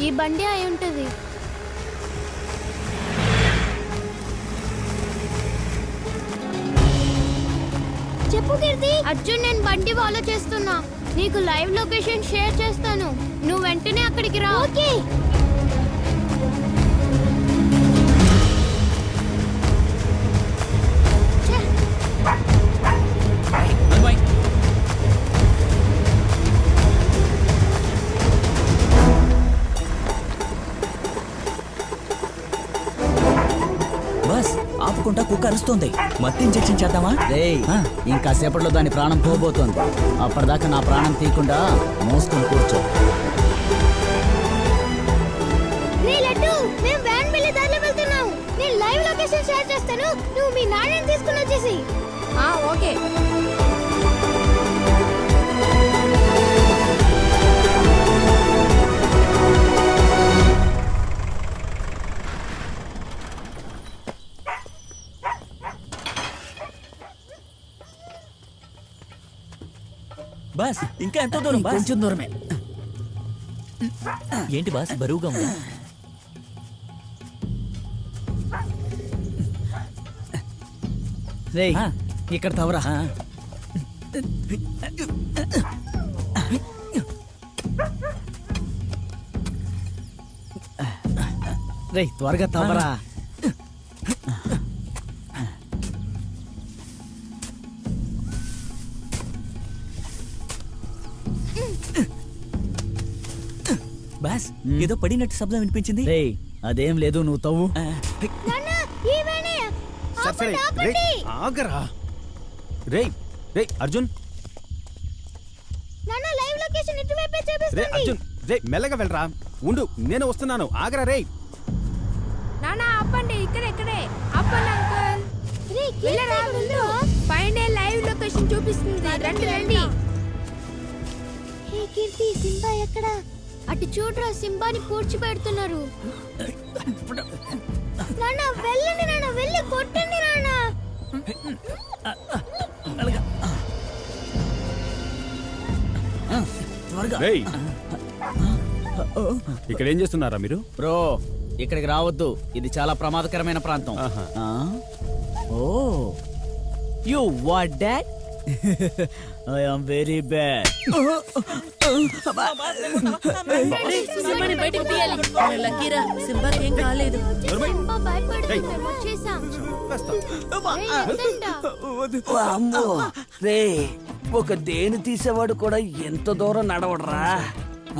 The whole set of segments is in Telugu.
ఈ బండి అయి ఉంటది. చెప్పు కీర్తి. అర్జున్, నేను బండి ఫాలో చేస్తున్నా. నీకు లైవ్ లొకేషన్ షేర్ చేస్తాను. నువ్వు వెంటనే అక్కడికి రా. ఓకే. ఆపుకుంటా కుక్క అరుస్తుంది. మత్తు ఇంజెక్షన్ చేద్దామా? ఇంకా సేపట్లో దాని ప్రాణం పోబోతోంది. అప్పటిదాకా నా ప్రాణం తీయకుండా మోసుకొని కూర్చో. నేను లైవ్ లొకేషన్ షేర్ చేస్తాను. నువ్వు మీ నాన్నని తీసుకుని వచ్చేసి. ఓకే. బాస్ ఇంకా ఎంత దూరం? కొంచెం దూరమే. ఏంటి బాస్ బరువుగా ఉంది? రేయ్ ఇక్కడ తవరా. రేయ్ త్వరగా తవరా. బాస్ ఏదో పడినట్టు శబ్దం వినిపించింది. రేయ్ అదేం లేదు, నువ్వు తవ్వు. ఆగరా. రేయ్ రేయ్ అర్జున్, అర్జున్ రేయ్ మెల్లగా వెళ్ళరా. ఉండు, నేను వస్తున్నాను. ఆగరా. రేయ్ నానా ఆపండి. ఇక్కడే ఆపండి అంకుల్. వెళ్ళరా ముందు. పైన లైవ్ లొకేషన్ చూపిస్తుంది. రండి. హే కీర్తి, సింబా ఎక్కడ? అటు చూడరా, సింబాని పూడ్చి పెడుతున్నారు. నాన్న వెళ్ళండి. నాన్న వెళ్ళి కొట్టండి. నాన్న ఇక్కడ ఏం చేస్తున్నారా మీరు? బ్రో ఇక్కడికి రావద్దు. ఇది చాలా ప్రమాదకరమైన ప్రాంతం. Oh you what dad? I am very bad. బయటికి తీయాలి. లక్కీరా, సింబాకి ఏం కాలేదు. రే, ఒక దేని తీసేవాడు కూడా ఎంత దూరం నడవడరా.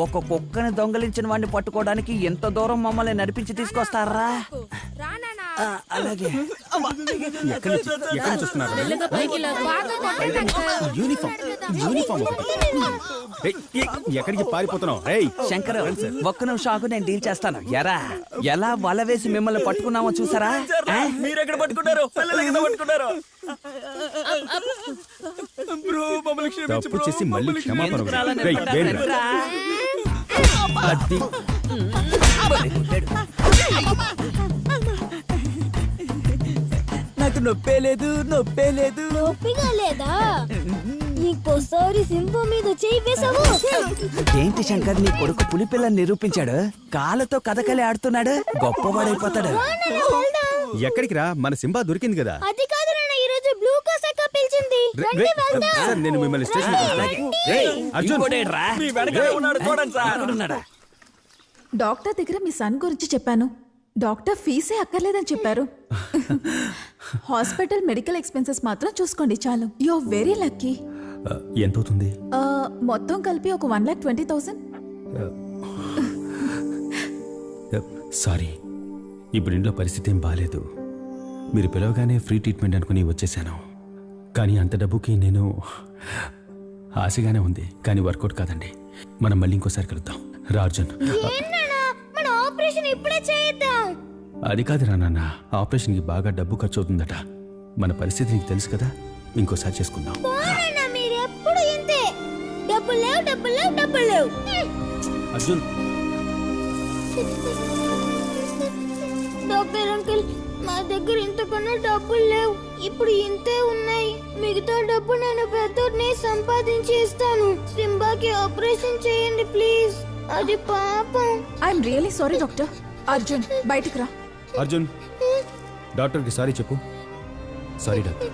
ఒక కుక్కని దొంగలించిన వాడిని పట్టుకోవడానికి ఎంత దూరం మమ్మల్ని నడిపించి తీసుకొస్తారా? అలాగే. ఎక్కడికి పారిపోతున్నావు? రేయ్ శంకర్, ఒక్క నిమిషం ఆగు, నేను డీల్ చేస్తాను. ఎలా వల వేసి మిమ్మల్ని పట్టుకున్నామో చూసారా? మీరెక్కడ పట్టుకున్నారు? తప్పు చేసి మళ్ళీ క్షమాపణ. నాకు నొప్పే లేదు. నొప్పిగా లేదా? ఇంకోసారి సింబు మీద చేయి వేసావు. ఏంటి శంకర్, నీ కొడుకు పులిపిల్లని నిరూపించాడు. కాళ్ళతో కథకలి ఆడుతున్నాడు. గొప్పవాడైపోతాడు. ఎక్కడికి రా, మన సింబా దొరికింది కదా. అది కాదు నాన్న, ఈ రోజు బ్లూ కోస్ ఎక్క పిలిచింది. రండి వెళ్దాం. నేను మిమ్మల్ని స్టేషన్ డాక్టర్ దగ్గర మీ సన్ గురించి చెప్పాను. డాక్టర్ ఫీజే అక్కర్లేదని చెప్పారు. హాస్పిటల్ మెడికల్ ఎక్స్పెన్సెస్ మాత్రం చూసుకోండి చాలు. You are very lucky. ఎంత అవుతుంది? మొత్తం కలిపి ఒక 1,20,000. సారీ, ఇప్పుడు ఇంట్లో పరిస్థితి ఏం బాగాలేదు. మీరు పిలవగానే ఫ్రీ ట్రీట్మెంట్ అనుకుని వచ్చేసాను. కానీ అంత డబ్బుకి నేను ఆశగానే ఉంది, కానీ వర్కౌట్ కాదండి. మనం మళ్ళీ ఇంకోసారి కలుద్దాం. రా అర్జున్. అది కాదురా నాన్న, ఆపరేషన్కి బాగా డబ్బు ఖర్చు అవుతుందట. మన పరిస్థితి నీకు తెలుసు కదా, ఇంకోసారి చేసుకుందాం. అర్జున్, డాక్టర్ అంకుల్, మా దగ్గర ఇంతకన్నా డబ్బులు లేవు. ఇప్పుడు ఇంతే ఉన్నాయి. మిగతా డబ్బు నేను పెద్దోడిని సంపాదించి ఇస్తాను. సింబాకి ఆపరేషన్ చేయండి ప్లీజ్. అది పాపం. I'm really sorry doctor. Arjun బయటికి రా. అర్జున్ డాక్టర్కి సారీ చెప్పు. Sorry doctor.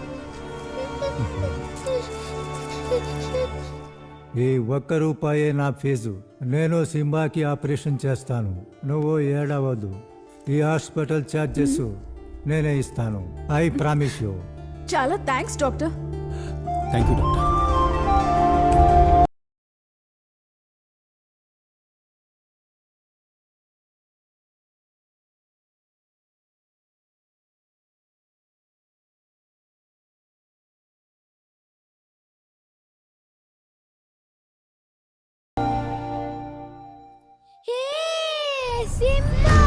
ఈ 1 రూపాయే నా ఫీజు. నేను సింబాకి ఆపరేషన్ చేస్తాను. నువ్వు ఏడవద్దు. ఈ హాస్పిటల్ ఛార్జెస్ నేనే ఇస్తాను. I promise you. చాలా thanks doctor. Thank you doctor. Hey Simba!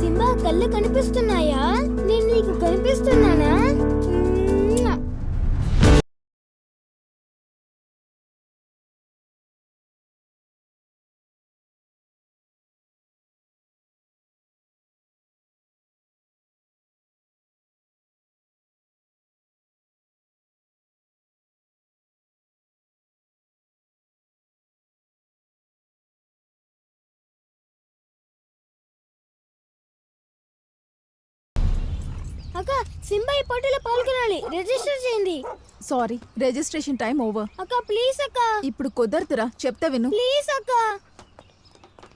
Simba కళ్ళు కనిపిస్తున్నాయా? నేను నీకు కనిపిస్తున్నానా? అక్క సింబా ఈ పోటీలో పాల్గొనాలి. రిజిస్టర్ చేయండి. Sorry, registration time over. అక్క ప్లీజ్ అక్క. ఇప్పుడు కుదరదురా, చెప్తా విను. ప్లీజ్ అక్క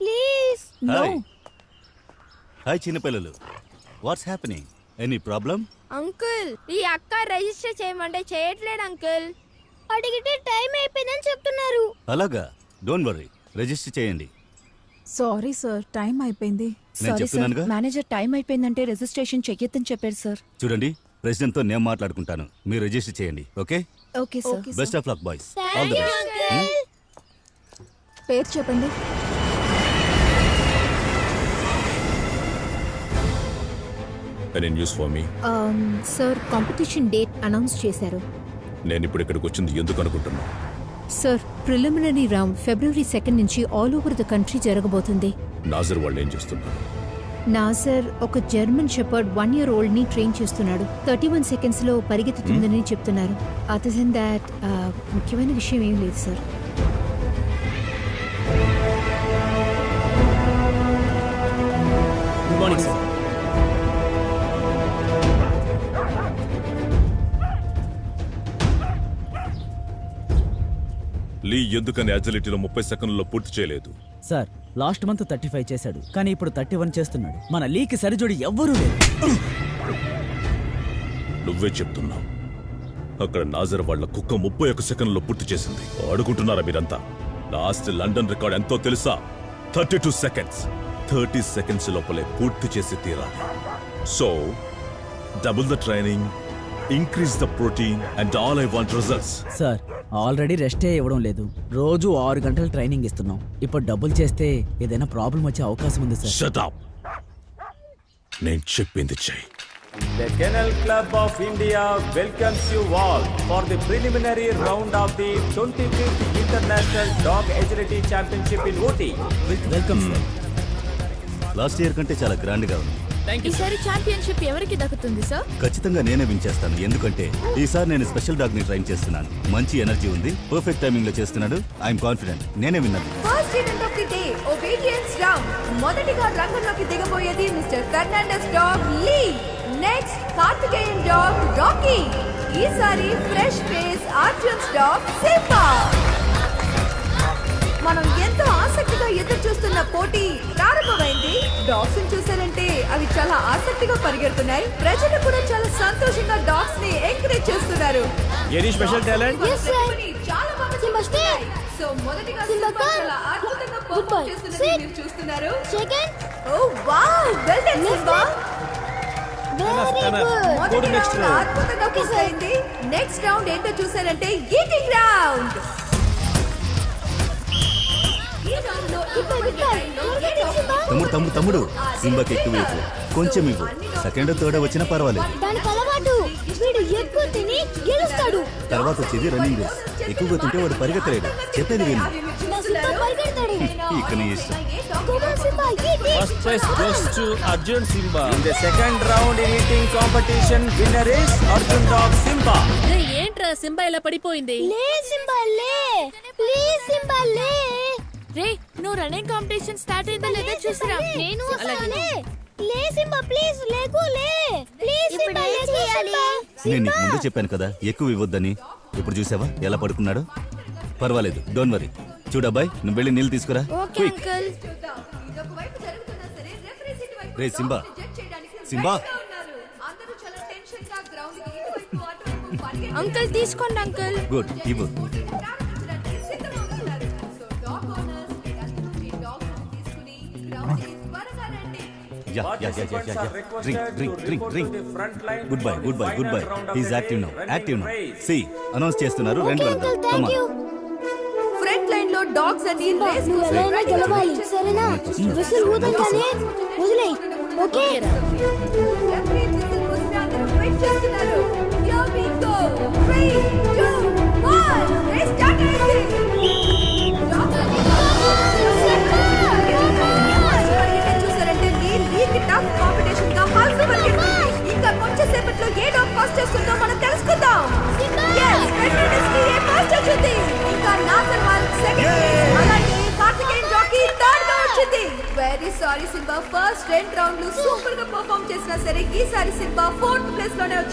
ప్లీజ్. నో. హాయ్ చిన్నపిల్లలు, what's happening? Any problem? Uncle ఈ అక్క రిజిస్టర్ చేయమంటే చేయట్లేదు అంకుల్. అడిగితే టైం అయిపోయిందని చెప్తున్నారు. అలాగా, డోంట్ వరీ, రిజిస్టర్ చేయండి. సారీ సార్, టైం అయిపోయింది. నేను చెప్తున్నానుగా. మేనేజర్ టైం అయిపోయిందంటే రిజిస్ట్రేషన్ చెయ్యొద్దని చెప్పారు సార్. చూడండి, ప్రెసిడెంట్ తో నేను మాట్లాడుకుంటాను. మీరు రిజిస్టర్ చేయండి. Okay? Okay sir. Best of luck boys. All the best. పేరు చెప్పండి. Any news for me? Sir competition date announce చేశారు. నేను ఇప్పుడు ఇక్కడికి వచ్చింది ఎందుకు అనుకుంటున్నా? సార్ ప్రిలిమినరీ రౌండ్ February 2 నుంచి ఆల్ ఓవర్ ద కంట్రీ జరగబోతుంది. నాజర్ వాళ్ళు ఏం చేస్తున్నారు? నాజర్ ఒక జర్మన్ షెపర్డ్ 1 year old ని ట్రైన్ చేస్తున్నాడు. 31 seconds లో పరిగెత్తుతుందని చెప్తున్నారు. అదర్ దెన్ దాట్ ముఖ్యమైన విషయం ఏం లేదు sir. Good morning sir. Lee ఎందుకని అజిలిటీలో 30 సెకండ్లలో పూర్తి చేయలేదు? సార్ లాస్ట్ మంత్ 35 చేశాడు, కానీ ఇప్పుడు 31 చేస్తున్నాడు. మన లీకి సరిజోడి ఎవ్వరూ లేరు. నువ్వే చెప్తున్నావు. అక్కడ నాజర్ వాళ్ళ కుక్క 31 సెకండ్లలో పూర్తి చేసింది. అడుగుంటున్నారా మీరంతా? లాస్ట్ లండన్ రికార్డ్ ఎంతో తెలుసా? 32 seconds. 30 seconds లోపలే పూర్తి చేసి తీరాలి. So double the training, increase the protein and all I want results. Sir already రెస్టే ఇవ్వడం లేదు. రోజు 6 గంటలు ట్రైనింగ్ ఇస్తున్నాం. ఇప్పుడు డబ్బులు చేస్తే ఏదైనా ప్రాబ్లం వచ్చే అవకాశం ఉంది సార్. Shut up. నేను చెప్పింది చెయ్యి. The Kennel Club of India welcomes you all for the preliminary round of the 25th International Dog Agility Championship in Ooty. Welcome sir. Last year కంటే చాలా గ్రాండ్ గా ఉంది. ఈసారి ఛాంపియన్షిప్ ఎవరికి దక్కుతుంది సార్? ఖచ్చితంగా నేనే విన్ చేస్తాను. ఎందుకంటే ఈసారి నేను స్పెషల్ డాగ్ ని ట్రైన్ చేస్తున్నాను. మంచి ఎనర్జీ ఉంది, పర్ఫెక్ట్ టైమింగ్ లో చేస్తున్నాడు. ఐఎమ్ కాన్ఫిడెంట్ నేనే విన్నాను. First event of the day, obedience round. మొదటిగా రంగంలోకి దిగబోయేది mister Fernandes dog Lee. Next Karthikeyan dog Rocky. ఈసారి fresh face Arjun's dog Simba. మనం ఎంతో ఆసక్తిగా ఎదురు చూస్తున్న పోటీ ప్రారంభమైంది. డాగ్స్ ని చూసారంటే అవి చాలా ఆసక్తిగా పరిగెడుతున్నాయి. ప్రజలు కూడా చాలా సంతోషంగా డాగ్స్ ని ఎంకరేజ్ చేస్తున్నారు. Any special talent? Yes, sir. చాలా బాగా సింబా స్టే. సో మొదటిగా సింబా సింబా కమ్. చాలా అద్భుతంగా Good పర్ఫార్మ్ boy. చేస్తున్నది Sit. మీరు చూస్తున్నారు. Second. Oh wow, well done Simba. Very good. మొదటి రౌండ్ అద్భుతంగా పూర్తయింది. నెక్స్ట్ రౌండ్ ఏంటో చూసారంటే ఈటింగ్ రౌండ్. ఈ రౌండ్ లో తమ్ముడు సింబాకి ఎక్కువ ఇవ్వు, కొంచెం ఇవ్వు. సెకండ్ థర్డ్ వచ్చినా పర్వాలేదు. దానికి అలవాటు. వీడు ఎక్కువ తిని గెలుస్తాడు. తర్వాత వచ్చేది రన్నింగ్ రేస్. ఎక్కువగా తింటే వాడు పరిగెత్తలేడు. చెప్పేది విను. నా సింబా పరిగెడతాడు. ఇక నీ ఇష్టం. Come on, Simba, eat it. First prize goes to Arjun Simba. In the second round in eating competition, winner is Arjun dog Simba. ఏంట్రా సింబా ఇలా పడిపోయింది? లే సింబా లే, ప్లీజ్ సింబా లే. రే నువ్వు రన్నింగ్ కాంపిటీషన్ స్టార్ట్ అయిందా లేదా చూసిరా. నేను వస్తానే. లే సింబా ప్లీజ్ లేకు లే. ప్లీజ్ సింబా లే చేయాలి. నేను నీకు ముందే చెప్పాను కదా ఎక్కువ ఇవ్వద్దని. ఇప్పుడు చూసావా ఎలా పడుకున్నాడు? పర్వాలేదు, డోంట్ వరీ. చూడబ్బాయి, నువ్వు వెళ్ళి నీళ్ళు తీసుకురా. Okay uncle. రే సింబా, సింబా. అంకుల్ తీసుకోండి అంకుల్. గుడ్, ఇవ్వు. Yeah. Drink. Goodbye. He's active now. See, announce చేస్తున్నారు. రండి వెళ్దాం. Come on. ఫ్రంట్ లైన్ లో డాగ్స్ అన్ని రేస్ కోసం నువ్వెలా గెలవాలి సరేనా? విసిల్ ఊదగానే వదిలేయ్. ఓకే రెఫరీ విసిల్ ఊదిన అందరూ వెయిట్ చేస్తున్నారు. Here we go. 3 2 1 race start అయింది. చూసారంటే లీగ్ టఫ్ కాంపిటీషన్ గా మారుతుంది. ఇంకా కొంచెం సేపట్లో ఏ డాగ్ ఫస్ట్ చేస్తుందో మనం తెలుసుకుందాం. Yes, Fernandez ఏ ఫస్ట్ వచ్చింది. ఇంకా నాజర్ వాల్ సెకండ్, అలాగే కార్తికేయన్ జాకీ థర్డ్ గా వచ్చింది. వెరీ సారీ సింబా, ఫస్ట్ 2 రౌండ్లు సూపర్ గా పర్ఫార్మ్ చేసినా సరే ఈసారి సింబా 4th ప్లేస్ లోనే వచ్చింది.